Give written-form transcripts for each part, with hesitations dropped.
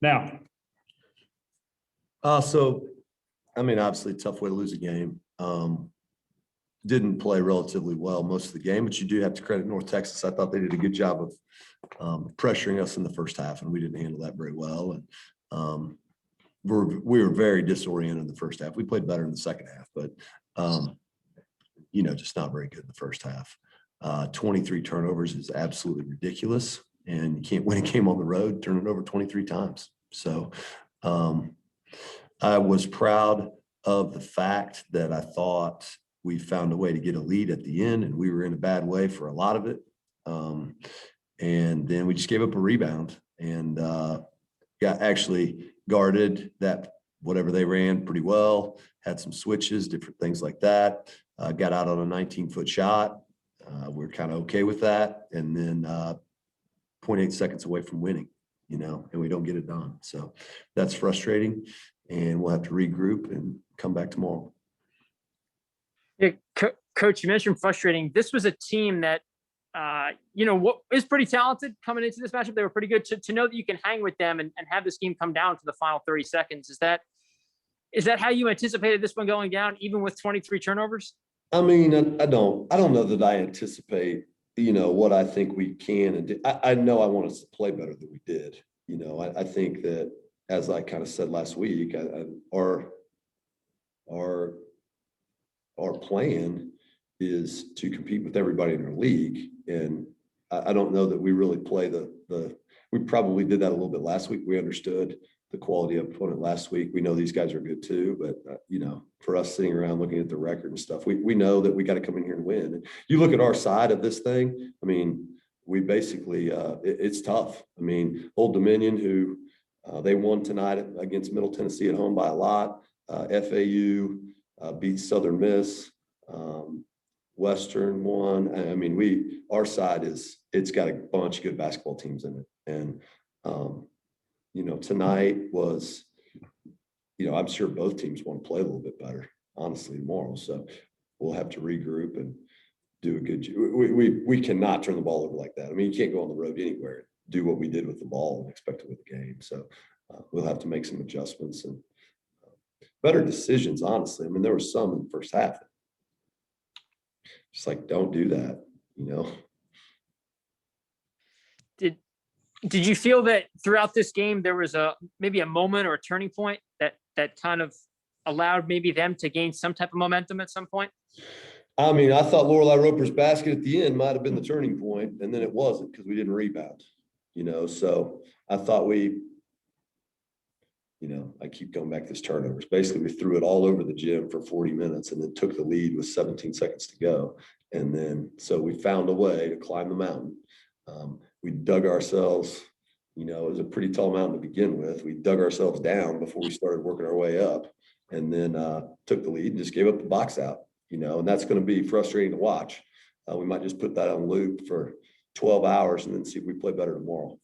Now, So, I mean, obviously tough way to lose a game. Didn't play relatively well most of the game, but you do have to credit North Texas. I thought they did a good job of pressuring us in the first half, and we didn't handle that very well. And we were very disoriented in the first half. We played better in the second half, but just not very good in the first half. 23 turnovers is absolutely ridiculous, and you can't win a game on the road turning it over 23 times. So I was proud of the fact that I thought we found a way to get a lead at the end, and we were in a bad way for a lot of it. And then we just gave up a rebound and actually guarded that whatever they ran pretty well, had some switches, different things like that. Got out on a 19-foot shot. We're kind of okay with that. And then 0.8 seconds away from winning, and we don't get it done. So that's frustrating, and we'll have to regroup and come back tomorrow. Yeah, Coach, you mentioned frustrating. This was a team that, what is pretty talented coming into this matchup. They were pretty good. To know that you can hang with them and have this game come down to the final 30 seconds. Is that how you anticipated this one going down, even with 23 turnovers? I mean, I don't know that I anticipate, what I think we can and do. I know I want us to play better than we did. I think that, as I kind of said last week, our plan is to compete with everybody in our league. And I don't know that we really play we probably did that a little bit last week. We understood the quality of opponent last week. We know these guys are good too, but for us sitting around looking at the record and stuff, we know that we got to come in here and win. And you look at our side of this thing, I mean, we basically, it's tough. I mean, Old Dominion, who they won tonight against Middle Tennessee at home by a lot. FAU beat Southern Miss. Western won. I mean, our side it's got a bunch of good basketball teams in it. And, tonight was, I'm sure both teams want to play a little bit better, honestly, tomorrow. So we'll have to regroup and do a good job. We cannot turn the ball over like that. I mean, you can't go on the road anywhere and do what we did with the ball and expect to win the game. So we'll have to make some adjustments and better decisions, honestly. I mean, there were some in the first half. Just like, don't do that, Did you feel that throughout this game there was maybe a moment or a turning point that kind of allowed maybe them to gain some type of momentum at some point? I mean, I thought Lorelei Roper's basket at the end might have been the turning point, and then it wasn't because we didn't rebound. So I thought I keep going back to this turnovers. Basically, we threw it all over the gym for 40 minutes and then took the lead with 17 seconds to go. And then, so we found a way to climb the mountain. We dug ourselves, it was a pretty tall mountain to begin with. We dug ourselves down before we started working our way up, and then took the lead and just gave up the box out, and that's going to be frustrating to watch. We might just put that on loop for 12 hours and then see if we play better tomorrow.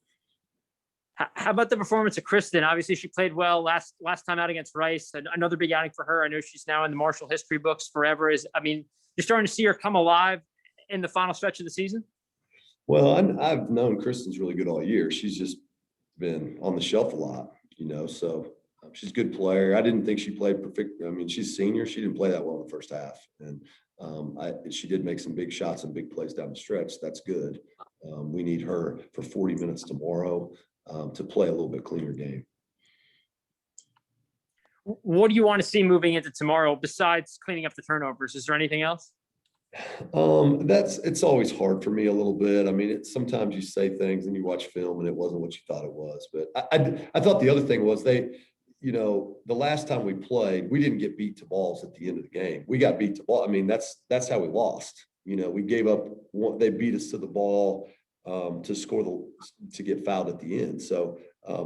How about the performance of Kristen? Obviously, she played well last time out against Rice. Another big outing for her. I know she's now in the Marshall history books forever. You're starting to see her come alive in the final stretch of the season? Well, I've known Kristen's really good all year. She's just been on the shelf a lot, so she's a good player. I didn't think she played perfect. I mean, she's senior. She didn't play that well in the first half. And she did make some big shots and big plays down the stretch. That's good. We need her for 40 minutes tomorrow to play a little bit cleaner game. What do you want to see moving into tomorrow besides cleaning up the turnovers? Is there anything else? It's always hard for me a little bit. I mean, sometimes you say things and you watch film and it wasn't what you thought it was. But I thought the other thing was the last time we played, we didn't get beat to balls at the end of the game. We got beat to ball. I mean, that's how we lost. We gave up one, they beat us to the ball to get fouled at the end. So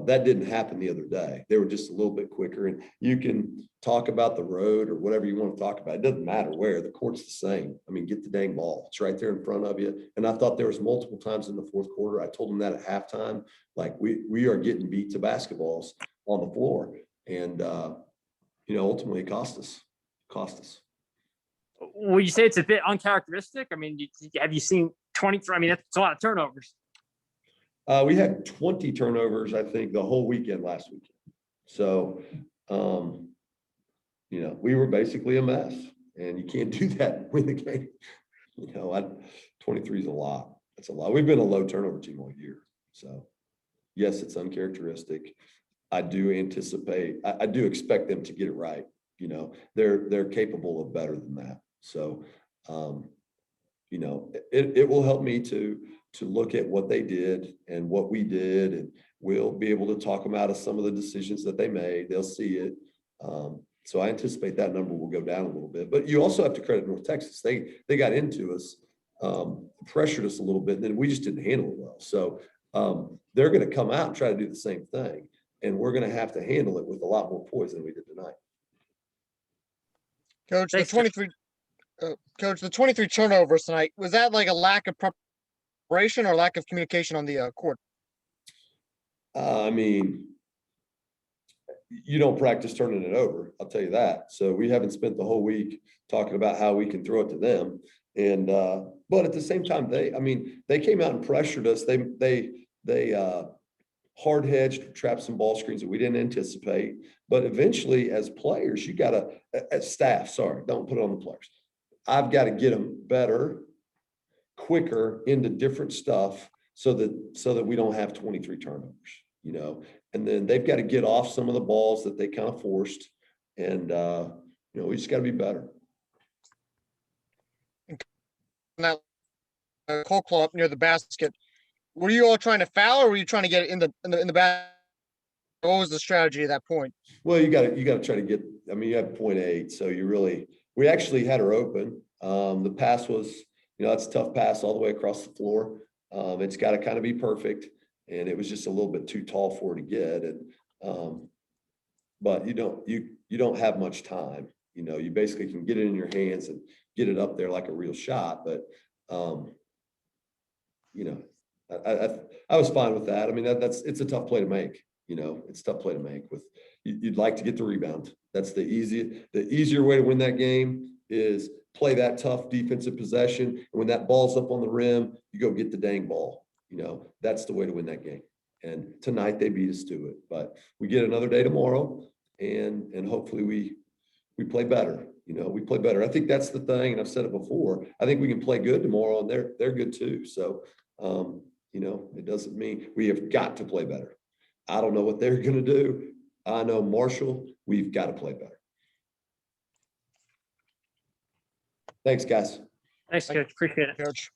that didn't happen the other day. They were just a little bit quicker. And you can talk about the road or whatever you want to talk about. It doesn't matter where. The court's the same. I mean, get the dang ball. It's right there in front of you. And I thought there was multiple times in the fourth quarter. I told them that at halftime, like we are getting beat to basketballs on the floor. And, ultimately it cost us. Would you say it's a bit uncharacteristic? I mean, have you seen 23? I mean, that's a lot of turnovers. We had 20 turnovers, I think, the whole weekend last weekend. So, we were basically a mess, and you can't do that and win the game. 23 is a lot. That's a lot. We've been a low turnover team all year. So, yes, it's uncharacteristic. I do expect them to get it right. They're capable of better than that. So, it will help me to look at what they did and what we did, and we'll be able to talk them out of some of the decisions that they made. They'll see it. So I anticipate that number will go down a little bit. But you also have to credit North Texas. They got into us, pressured us a little bit, and then we just didn't handle it well. So they're going to come out and try to do the same thing, and we're going to have to handle it with a lot more poise than we did tonight. Coach, Thanks, the 23 turnovers tonight, was that like a lack of preparation or lack of communication on the court? You don't practice turning it over, I'll tell you that. So we haven't spent the whole week talking about how we can throw it to them. And but at the same time, they came out and pressured us. They hard hedged, trapped some ball screens that we didn't anticipate. But eventually, as players, you gotta, as staff, don't put it on the players. I've got to get them better, quicker into different stuff so that we don't have 23 turnovers, and then they've got to get off some of the balls that they kind of forced. And, we just got to be better. That cold claw up near the basket, were you all trying to foul, or were you trying to get it in the basket? What was the strategy at that point? Well, you got to try to get, you have 0.8. So we actually had her open. The pass was, that's a tough pass all the way across the floor. It's got to kind of be perfect. And it was just a little bit too tall for her to get. And, but you don't have much time. You basically can get it in your hands and get it up there like a real shot. But, I was fine with that. It's a tough play to make. It's a tough play to make. You'd like to get the rebound. That's the easier way to win that game is play that tough defensive possession. And when that ball's up on the rim, you go get the dang ball. That's the way to win that game. And tonight they beat us to it. But we get another day tomorrow, and hopefully we play better. We play better. I think that's the thing, and I've said it before. I think we can play good tomorrow, and they're good too. So, it doesn't mean we have got to play better. I don't know what they're going to do. I know Marshall, we've got to play better. Thanks, guys. Thanks, Coach. Appreciate it. Coach.